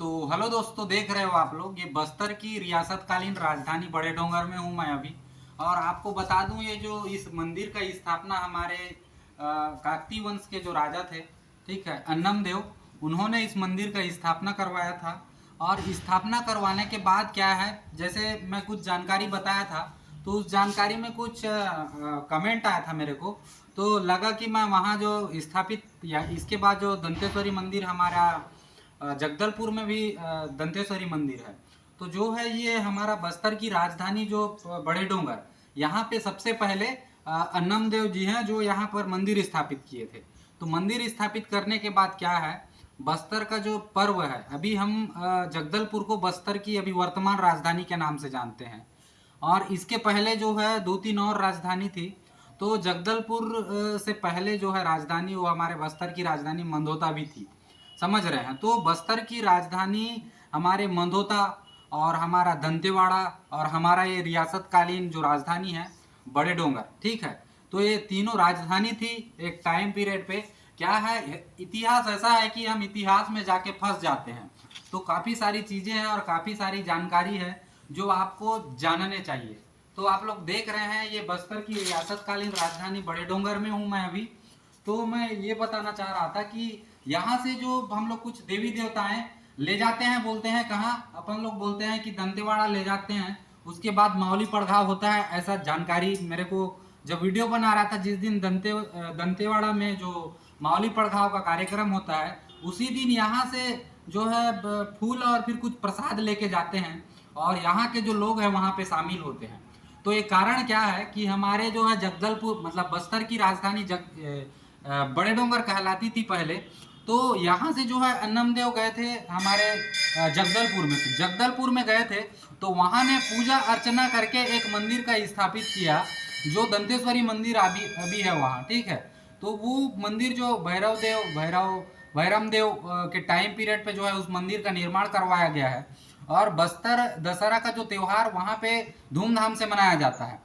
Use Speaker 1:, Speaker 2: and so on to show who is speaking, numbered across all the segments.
Speaker 1: तो हेलो दोस्तों, देख रहे हो आप लोग ये बस्तर की रियासतकालीन राजधानी बड़े डोंगर में हूँ मैं अभी। और आपको बता दूं, ये जो इस मंदिर का स्थापना हमारे काकतीय वंश के जो राजा थे, ठीक है, अन्नम देव, उन्होंने इस मंदिर का स्थापना करवाया था। और स्थापना करवाने के बाद क्या है, जैसे मैं कुछ जानकारी बताया था, तो उस जानकारी में कुछ कमेंट आया था मेरे को। तो लगा कि मैं वहाँ जो स्थापित या इसके बाद जो दंतेश्वरी मंदिर हमारा जगदलपुर में भी दंतेश्वरी मंदिर है। तो जो है ये हमारा बस्तर की राजधानी जो बड़े डोंगर, यहाँ पे सबसे पहले अन्नम देव जी हैं जो यहाँ पर मंदिर स्थापित किए थे। तो मंदिर स्थापित करने के बाद क्या है, बस्तर का जो पर्व है, अभी हम जगदलपुर को बस्तर की अभी वर्तमान राजधानी के नाम से जानते हैं। और इसके पहले जो है दो तीन और राजधानी थी। तो जगदलपुर से पहले जो है राजधानी, वो हमारे बस्तर की राजधानी मंदोता भी थी। समझ रहे हैं? तो बस्तर की राजधानी हमारे मंदोता, और हमारा दंतेवाड़ा, और हमारा ये रियासतकालीन जो राजधानी है बड़े डोंगर, ठीक है। तो ये तीनों राजधानी थी एक टाइम पीरियड पे। क्या है, इतिहास ऐसा है कि हम इतिहास में जाके फंस जाते हैं। तो काफ़ी सारी चीज़ें हैं और काफ़ी सारी जानकारी है जो आपको जानने चाहिए। तो आप लोग देख रहे हैं ये बस्तर की रियासतकालीन राजधानी बड़े डोंगर में हूँ मैं अभी। तो मैं ये बताना चाह रहा था कि यहाँ से जो हम लोग कुछ देवी देवताएं ले जाते हैं, बोलते हैं कहाँ, अपन लोग बोलते हैं कि दंतेवाड़ा ले जाते हैं, उसके बाद मावली पड़घाव होता है, ऐसा जानकारी मेरे को जब वीडियो बना रहा था, जिस दिन दंतेवाड़ा में जो मावली पड़घाव का कार्यक्रम होता है, उसी दिन यहाँ से जो है फूल और फिर कुछ प्रसाद लेके जाते हैं, और यहाँ के जो लोग हैं वहाँ पे शामिल होते हैं। तो ये कारण क्या है कि हमारे जो है जगदलपुर, मतलब बस्तर की राजधानी बड़े डोंगर कहलाती थी पहले। तो यहाँ से जो है अन्नम देव गए थे हमारे जगदलपुर में, जगदलपुर में गए थे। तो वहाँ ने पूजा अर्चना करके एक मंदिर का स्थापित किया, जो दंतेश्वरी मंदिर अभी अभी है वहाँ, ठीक है। तो वो मंदिर जो भैरम देव के टाइम पीरियड पे जो है उस मंदिर का निर्माण करवाया गया है। और बस्तर दशहरा का जो त्यौहार वहाँ पे धूमधाम से मनाया जाता है।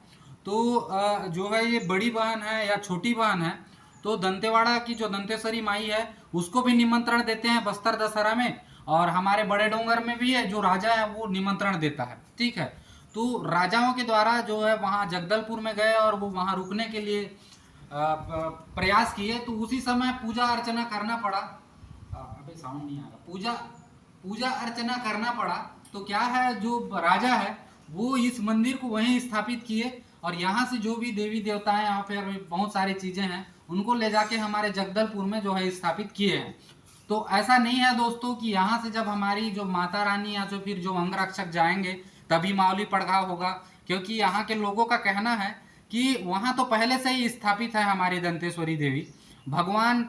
Speaker 1: तो जो है ये बड़ी बहन है या छोटी बहन है, तो दंतेवाड़ा की जो दंतेश्वरी माई है उसको भी निमंत्रण देते हैं बस्तर दशहरा में। और हमारे बड़े डोंगर में भी है, जो राजा है वो निमंत्रण देता है, ठीक है। तो राजाओं के द्वारा जो है वहाँ जगदलपुर में गए और वो वहाँ रुकने के लिए प्रयास किए। तो उसी समय पूजा अर्चना करना पड़ा। अबे साउंड नहीं आ रहा। पूजा पूजा अर्चना करना पड़ा। तो क्या है, जो राजा है वो इस मंदिर को वहीं स्थापित किए, और यहाँ से जो भी देवी देवताएं यहाँ पे बहुत सारी चीज़ें हैं उनको ले जाके हमारे जगदलपुर में जो है स्थापित किए हैं। तो ऐसा नहीं है दोस्तों कि यहाँ से जब हमारी जो माता रानी या जो फिर जो अंगरक्षक जाएंगे तभी मावली पड़घाव होगा, क्योंकि यहाँ के लोगों का कहना है कि वहाँ तो पहले से ही स्थापित है हमारी दंतेश्वरी देवी। भगवान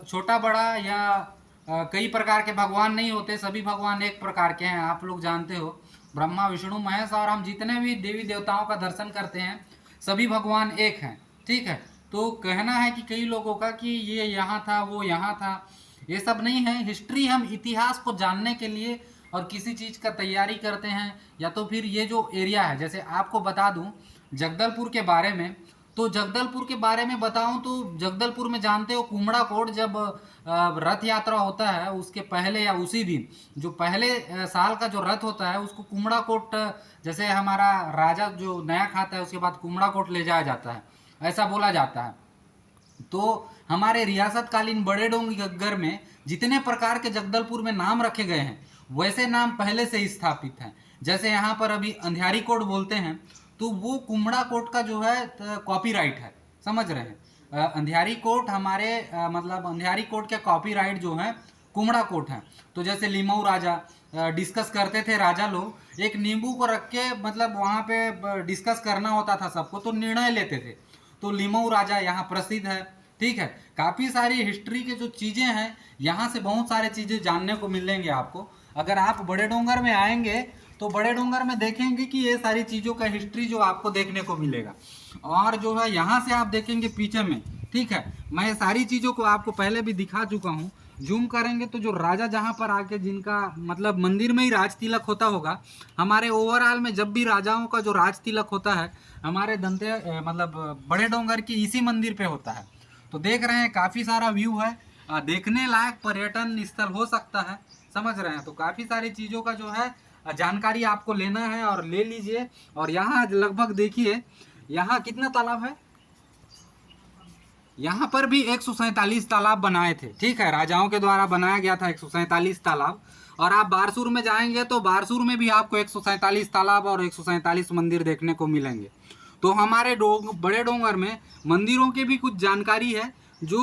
Speaker 1: छोटा बड़ा या कई प्रकार के भगवान नहीं होते, सभी भगवान एक प्रकार के हैं, आप लोग जानते हो, ब्रह्मा विष्णु महेश। और हम जितने भी देवी देवताओं का दर्शन करते हैं सभी भगवान एक हैं, ठीक है। तो कहना है कि कई लोगों का कि ये यहाँ था वो यहाँ था, ये सब नहीं है। हिस्ट्री हम इतिहास को जानने के लिए और किसी चीज़ का तैयारी करते हैं, या तो फिर ये जो एरिया है, जैसे आपको बता दूं जगदलपुर के बारे में। तो जगदलपुर के बारे में बताऊं तो जगदलपुर में जानते हो कुम्हड़ा कोट, जब रथ यात्रा होता है उसके पहले या उसी दिन, जो पहले साल का जो रथ होता है उसको कुम्हड़ा कोट, जैसे हमारा राजा जो नया खाता है उसके बाद कुम्हड़ा कोट ले जाया जाता है, ऐसा बोला जाता है। तो हमारे रियासतकालीन बड़े डोंगर में जितने प्रकार के जगदलपुर में नाम रखे गए हैं वैसे नाम पहले से ही स्थापित हैं। जैसे यहाँ पर अभी अंधियारी कोट बोलते हैं, तो वो कुम्हड़ा कोट का जो है कॉपीराइट है, समझ रहे हैं। अंधियारी कोट हमारे मतलब अंधियारी कोट के कॉपीराइट जो है कुम्हड़ा कोट है। तो जैसे लिमाऊ राजा डिस्कस करते थे, राजा लोग एक नींबू को रख के मतलब वहाँ पे डिस्कस करना होता था सबको, तो निर्णय लेते थे। तो लिमाऊ राजा यहाँ प्रसिद्ध है, ठीक है। काफ़ी सारी हिस्ट्री के जो चीज़ें हैं यहाँ से बहुत सारे चीज़ें जानने को मिलेंगे आपको। अगर आप बड़े डोंगर में आएंगे तो बड़े डोंगर में देखेंगे कि ये सारी चीज़ों का हिस्ट्री जो आपको देखने को मिलेगा। और जो है यहाँ से आप देखेंगे पीछे में, ठीक है, मैं सारी चीज़ों को आपको पहले भी दिखा चुका हूँ। जूम करेंगे तो जो राजा जहाँ पर आके जिनका मतलब मंदिर में ही राज तिलक होता होगा, हमारे ओवरऑल में जब भी राजाओं का जो राज तिलक होता है हमारे मतलब बड़े डोंगर की इसी मंदिर पे होता है। तो देख रहे हैं काफ़ी सारा व्यू है। देखने लायक पर्यटन स्थल हो सकता है, समझ रहे हैं। तो काफ़ी सारी चीज़ों का जो है जानकारी आपको लेना है और ले लीजिए। और यहाँ लगभग देखिए यहाँ कितना तालाब है, यहाँ पर भी 147 तालाब बनाए थे, ठीक है, राजाओं के द्वारा बनाया गया था 147 तालाब। और आप बारसूर में जाएंगे तो बारसूर में भी आपको 147 तालाब और 147 मंदिर देखने को मिलेंगे। तो हमारे बड़े डोंगर में मंदिरों की भी कुछ जानकारी है, जो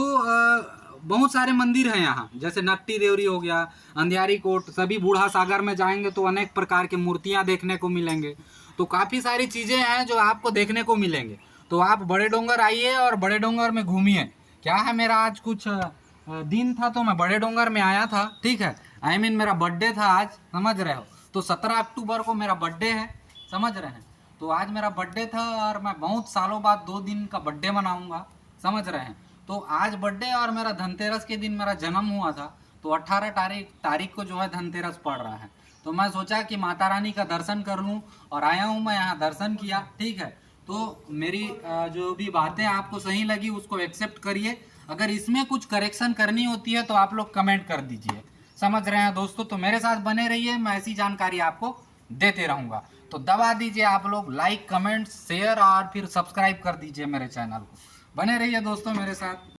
Speaker 1: बहुत सारे मंदिर हैं यहाँ, जैसे नट्टी देवरी हो गया, अंधियारी कोट, सभी बूढ़ा सागर में जाएंगे तो अनेक प्रकार की मूर्तियाँ देखने को मिलेंगे। तो काफ़ी सारी चीज़ें हैं जो आपको देखने को मिलेंगे। तो आप बड़े डोंगर आइए और बड़े डोंगर में घूमिए। क्या है, मेरा आज कुछ दिन था तो मैं बड़े डोंगर में आया था, ठीक है। मेरा बर्थडे था आज, समझ रहे हो। तो 17 अक्टूबर को मेरा बर्थडे है, समझ रहे हैं। तो आज मेरा बर्थडे था और मैं बहुत सालों बाद 2 दिन का बर्थडे मनाऊंगा, समझ रहे हैं। तो आज बर्थडे और मेरा धनतेरस के दिन मेरा जन्म हुआ था। तो 18 तारीख को जो है धनतेरस पड़ रहा है। तो मैं सोचा कि माता रानी का दर्शन कर लूँ और आया हूँ मैं यहाँ, दर्शन किया, ठीक है। तो मेरी जो भी बातें आपको सही लगी उसको एक्सेप्ट करिए। अगर इसमें कुछ करेक्शन करनी होती है तो आप लोग कमेंट कर दीजिए, समझ रहे हैं दोस्तों। तो मेरे साथ बने रहिए, मैं ऐसी जानकारी आपको देते रहूँगा। तो दबा दीजिए आप लोग लाइक, कमेंट, शेयर और फिर सब्सक्राइब कर दीजिए मेरे चैनल को। बने रहिए दोस्तों मेरे साथ।